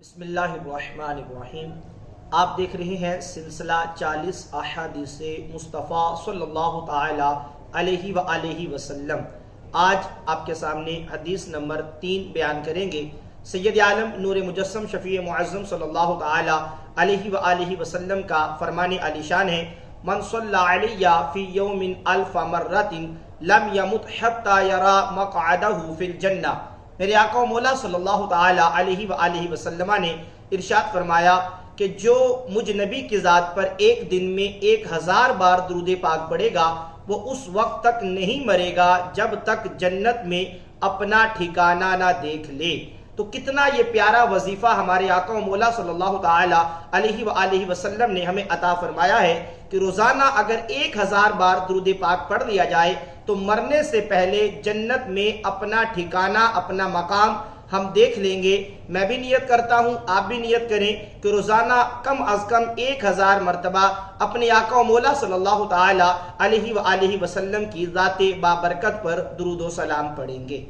بسم اللہ الرحمن الرحیم۔ آپ دیکھ رہے ہیں سلسلہ 40 احادیث مصطفیٰ صلی اللہ تعالی علیہ وآلہ وسلم۔ آج آپ کے سامنے حدیث نمبر 3 بیان کریں گے۔ سید عالم نور مجسم شفیع معظم صلی اللہ تعالی علیہ وآلہ وسلم کا فرمان علی شان ہے: من صلی علیہ فی یوم 1000 مرۃ لم یمت حتی یری مقعدہ فی الجنہ۔ میرے آقا و مولا صلی اللہ تعالی علیہ وآلہ وسلم نے ارشاد فرمایا کہ جو مجھ نبی کی ذات پر ایک دن میں 1000 بار درود پاک پڑھے گا وہ اس وقت تک نہیں مرے گا جب تک جنت میں اپنا ٹھکانہ نہ دیکھ لے۔ تو کتنا یہ پیارا وظیفہ ہمارے آقا و مولا صلی اللہ تعالی علیہ وآلہ وسلم نے ہمیں عطا فرمایا ہے کہ روزانہ اگر 1000 بار درود پاک پڑھ لیا جائے تو مرنے سے پہلے جنت میں اپنا ٹھکانہ، اپنا مقام ہم دیکھ لیں گے۔ میں بھی نیت کرتا ہوں، آپ بھی نیت کریں کہ روزانہ کم از کم 1000 مرتبہ اپنے آقا و مولا صلی اللہ تعالی علیہ وآلہ وسلم کی ذات بابرکت پر درود و سلام پڑھیں گے۔